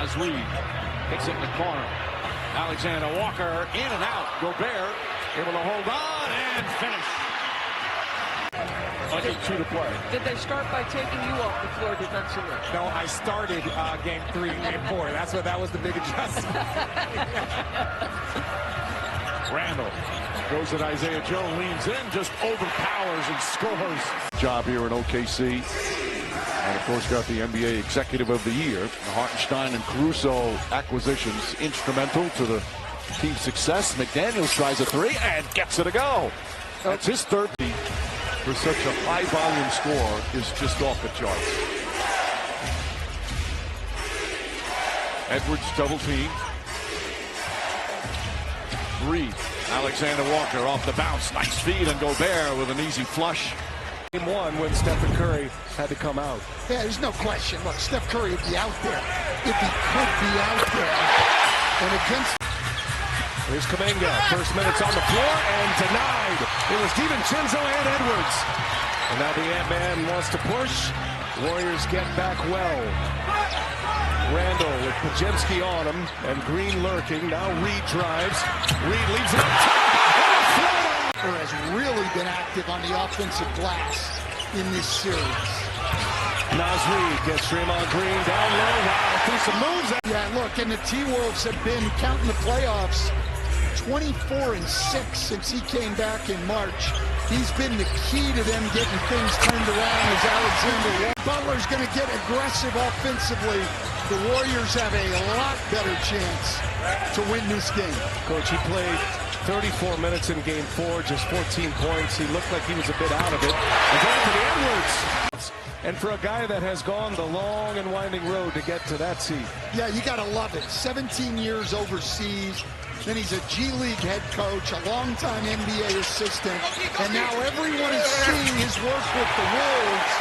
Naz Reid hits it in the corner. Alexander Walker in and out. Gobert able to hold on and finish. Under 2 to play. Did they start by taking you off the floor defensively? No, I started game 3 and game 4. That was the big adjustment. Randall goes at Isaiah Joe, leans in, just overpowers and scores. Job here in OKC. And of course got the NBA Executive of the Year. The Hartenstein and Caruso acquisitions instrumental to the team's success. McDaniels tries a 3 and gets it to go. That's his third. For such a high volume score is just off the charts. Edwards double team. Reid. Alexander Walker off the bounce. Nice feed, and Gobert with an easy flush. Game 1 when Stephen Curry had to come out. Yeah, there's no question. Look, Steph Curry would be out there if he could be out there. And against... Here's Kuminga. First minutes on the floor and denied. It was DiVincenzo and Edwards. And now the Ant-Man wants to push. Warriors get back well. Randall with Pajemski on him and Green lurking. Now Reid drives. Reid leaves it up top. Has really been active on the offensive glass in this series. Naz Reid gets Draymond Green down low. Wow, through some moves. Yeah, look, and the T-Wolves have been counting the playoffs 24-6 since he came back in March. He's been the key to them getting things turned around as Alexander Butler's going to get aggressive offensively. The Warriors have a lot better chance to win this game. Coach, he played 34 minutes in game 4, just 14 points. He looked like he was a bit out of it. And Anthony Edwards. And for a guy that has gone the long and winding road to get to that seat. Yeah, you got to love it. 17 years overseas. Then he's a G League head coach, a longtime NBA assistant. And now everyone is seeing his work with the Wolves.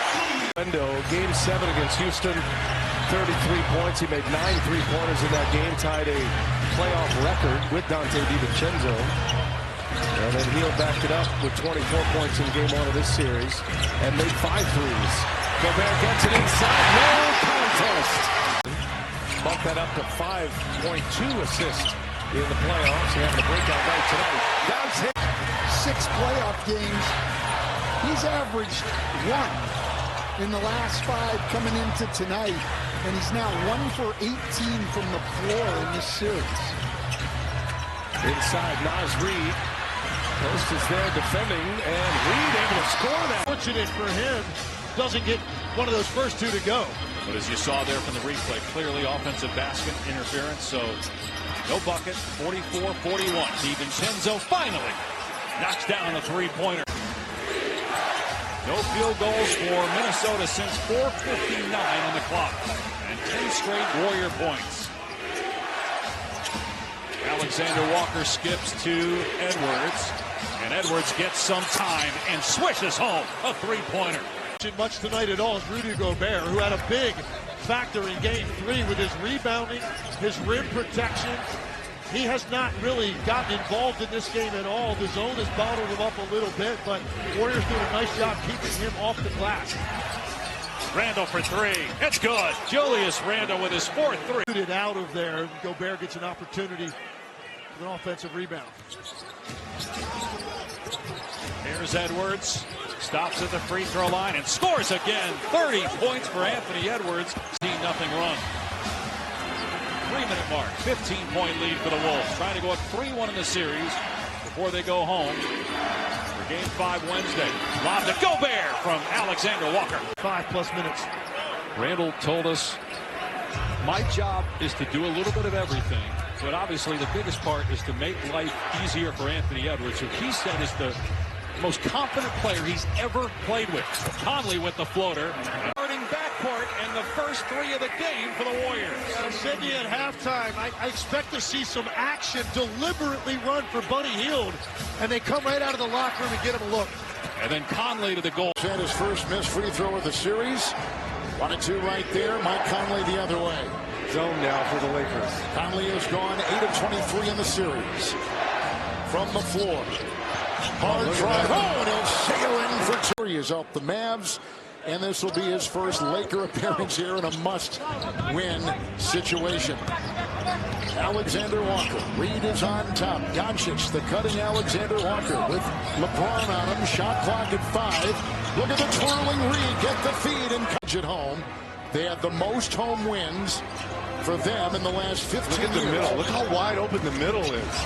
Game 7 against Houston. 33 points. He made 9 3-pointers in that game. Tied a playoff record with Dante DiVincenzo. And then Hield backed it up with 24 points in game 1 of this series. And made 5 threes. Gobert gets it inside. No contest. Bump that up to 5.2 assists in the playoffs. He had a breakout night tonight. That's hit. 6 playoff games. He's averaged 1 in the last 5 coming into tonight. And he's now 1 for 18 from the floor in this series. Inside, Naz Reid. Post is there defending, and Reid able to score that. Fortunate for him, doesn't get one of those first 2 to go. But as you saw there from the replay, clearly offensive basket interference, so no bucket, 44-41. DiVincenzo finally knocks down a 3-pointer. No field goals for Minnesota since 4:59 on the clock. And 10 straight Warrior points. Alexander Walker skips to Edwards. And Edwards gets some time and swishes home a 3-pointer. Much tonight at all is Rudy Gobert, who had a big factor in game 3 with his rebounding, his rim protection. He has not really gotten involved in this game at all. The zone has bottled him up a little bit, but Warriors doing a nice job keeping him off the glass. Randall for 3. It's good. Julius Randall with his 4th 3. It out of there. Gobert gets an opportunity for an offensive rebound. Here's Edwards. Stops at the free throw line and scores again. 30 points for Anthony Edwards. 0 run. 3-minute mark. 15-point lead for the Wolves. Trying to go up 3-1 in the series before they go home for Game 5 Wednesday. Lob to Gobert from Alexander Walker. 5+ minutes. Randall told us, my job is to do a little bit of everything, but obviously the biggest part is to make life easier for Anthony Edwards, who he said is the most confident player he's ever played with. Conley with the floater. Starting backcourt and the first 3 of the game for the Warriors. Sydney at halftime, I expect to see some action deliberately run for Buddy Hield, and they come right out of the locker room and get him a look. And then Conley to the goal. Had his first missed free throw of the series. 1-2 right there. Mike Conley the other way. Zone now for the Lakers. Conley has gone 8 of 23 in the series. From the floor. Hard drive. Oh, and he'll sail in for 2. Is up the Mavs and this will be his first Laker appearance here in a must-win situation. Alexander Walker. Reed is on top. Doncic, the cutting Alexander Walker with LeBron on him. Shot clock at 5. Look at the twirling Reed. Get the feed and catch it home. They have the most home wins for them in the last 15 years. Look at the middle. Look how wide open the middle is.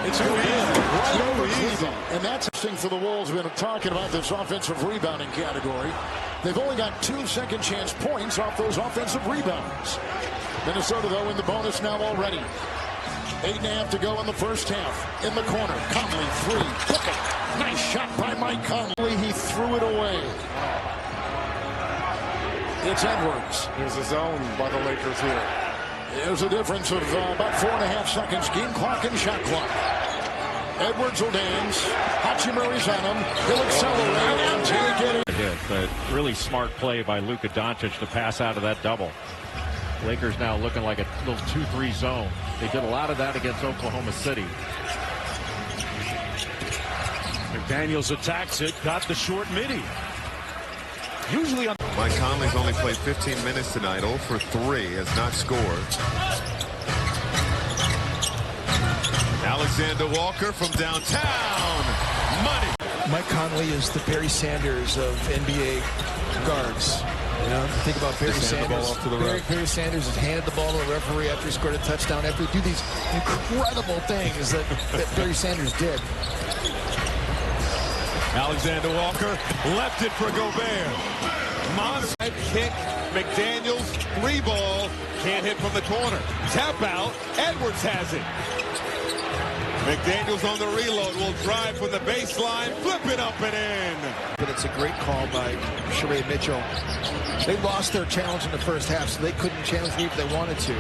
It's too easy. Right over Cleveland. And that's interesting for the Wolves. We've been talking about this offensive rebounding category. They've only got 2 second chance points off those offensive rebounds. Minnesota, though, in the bonus now already. 8.5 to go in the first half. In the corner, Conley, 3. Book it. Nice shot by Mike Conley. He threw it away. It's Edwards. There's a zone by the Lakers here. There's a difference of about 4.5 seconds. Game clock and shot clock. Edwards will dance. Hachimura's on him. He'll accelerate and take it. But really smart play by Luka Doncic to pass out of that double. Lakers now looking like a little 2-3 zone. They did a lot of that against Oklahoma City. McDaniels attacks it, got the short midi. Usually on Mike Conley's only played 15 minutes tonight, 0 for 3, has not scored. Alexander Walker from downtown. Money. Mike Conley is the Barry Sanders of NBA guards. You know, think about Barry Sanders. Barry Sanders has handed the ball to the referee after he scored a touchdown, after he do these incredible things that Barry Sanders did. Alexander Walker left it for Gobert. Monster kick. McDaniels, 3 ball. Can't hit from the corner. Tap out. Edwards has it. McDaniels on the reload. Will drive from the baseline. Flip it up and in. But it's a great call by Sheree Mitchell. They lost their challenge in the first half, so they couldn't challenge me if they wanted to.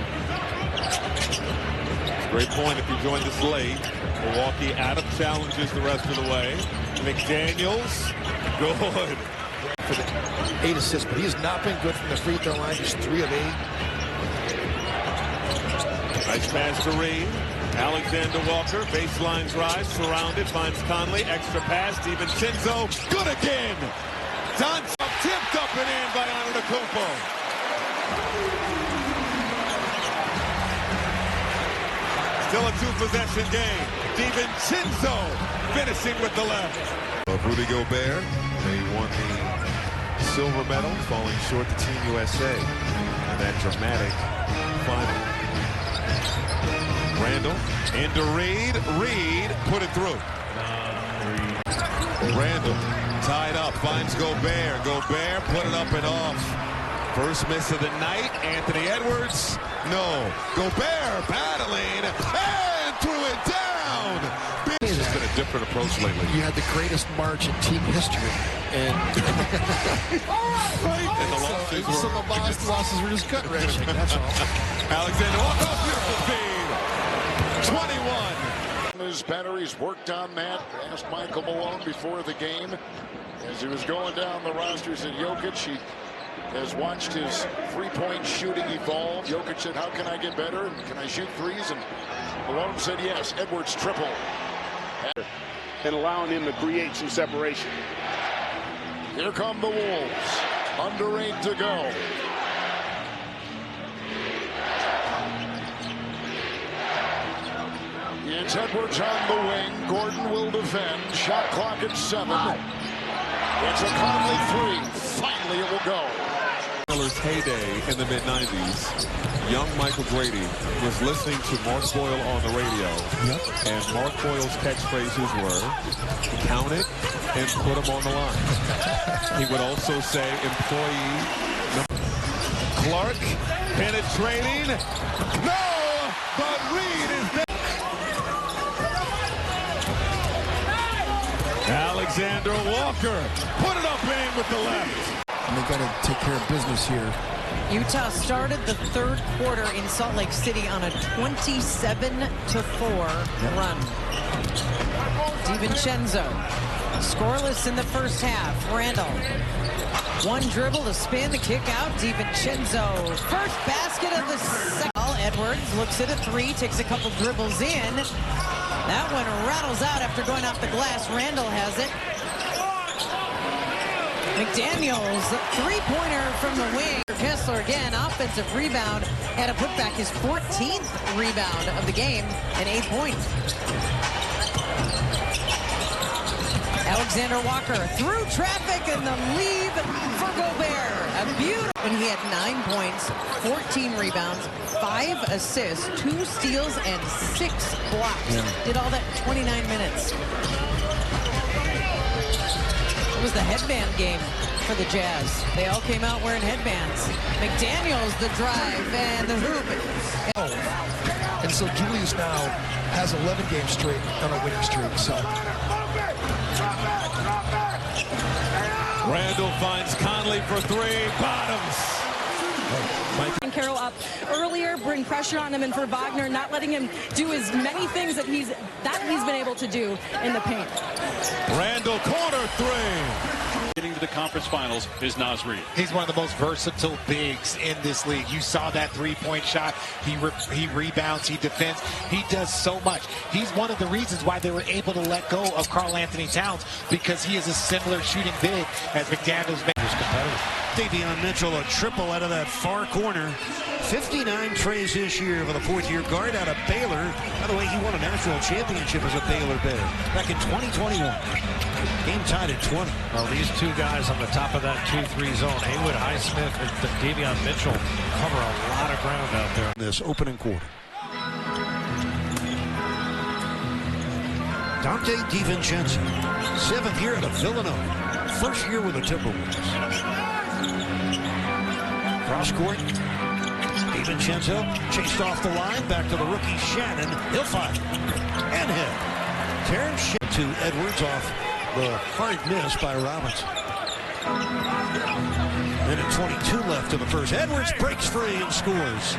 Great point if you joined us late. Milwaukee out of challenges the rest of the way. McDaniels, good. For the 8 assists, but he has not been good from the free throw line. Just 3 of 8. Nice pass to Reed. Alexander Walker, baseline drive, surrounded, finds Conley, extra pass, DiVincenzo, good again! Doncic tipped up and in by Antetokounmpo. Still a 2-possession game. DiVincenzo finishing with the left. Rudy Gobert, they won the silver medal, falling short to Team USA in that dramatic final. Randall into Reed. Reed put it through. Randall tied up, finds Gobert. Gobert put it up and off. First miss of the night. Anthony Edwards. No. Gobert battling and threw it down. This has been a different approach lately. You had the greatest march in team history, and And the losses some of the losses were just gut wrenching. That's all. Alexander Walker, beautiful feed. 21. His batteries worked on that. Asked Michael Malone before the game as he was going down the rosters at Jokic. He has watched his 3-point shooting evolve. Jokic said, how can I get better? Can I shoot threes? And Malone said, yes. Edwards triple. And allowing him to create some separation. Here come the Wolves. Under 8 to go. It's Edwards on the wing. Gordon will defend. Shot clock at 7. It's a Conley 3. Finally it will go. Miller's heyday in the mid-90s. Young Michael Grady was listening to Mark Boyle on the radio. And Mark Boyle's catchphrases were, count it and put them on the line. He would also say, employee. Clark penetrating. No! But Reed is there. Alexander Walker put it up and in with the left. And they got to take care of business here. Utah started the third quarter in Salt Lake City on a 27-4 run. DiVincenzo scoreless in the first half. Randall, 1 dribble to spin the kick out. DiVincenzo, first basket of the second. Edwards looks at a 3, takes a couple dribbles in. That one rattles out after going off the glass. Randall has it. McDaniels, three-pointer from the wing. Kessler again, offensive rebound. Had to put back his 14th rebound of the game and 8 points. Alexander Walker through traffic and the lead for Gobert. A beautiful. When he had 9 points, 14 rebounds, 5 assists, 2 steals, and 6 blocks. Did all that in 29 minutes. It was the headband game for the Jazz. They all came out wearing headbands. McDaniels, the drive, and the hoop. And so Julius now has 11 games straight on a winning streak. So Randall finds Conley for three. Bottoms. And Carroll up earlier, bring pressure on him, and for Wagner, not letting him do as many things that he's been able to do in the paint. Randall corner three. Getting to the conference finals is Naz Reid. He's one of the most versatile bigs in this league. You saw that three-point shot. He rebounds, he defends. He does so much. He's one of the reasons why they were able to let go of Karl Anthony Towns, because he is a similar shooting big as McDaniels. Davion Mitchell, a triple out of that far corner. 59 trays this year for the fourth-year guard out of Baylor. By the way, he won a national championship as a Baylor Bear back in 2021. Game tied at 20. Well, these two guys on the top of that 2-3 zone, Haywood Highsmith and Davion Mitchell, cover a lot of ground out there. This opening quarter. Dante DiVincenzo, 7th year out of Villanova. First year with the Timberwolves. Cross court. DiVincenzo chased off the line. Back to the rookie Shannon. He'll fire. And hit. Terrence Shannon to Edwards off the hard miss by Robinson. Minute 22 left in the first. Edwards breaks free and scores.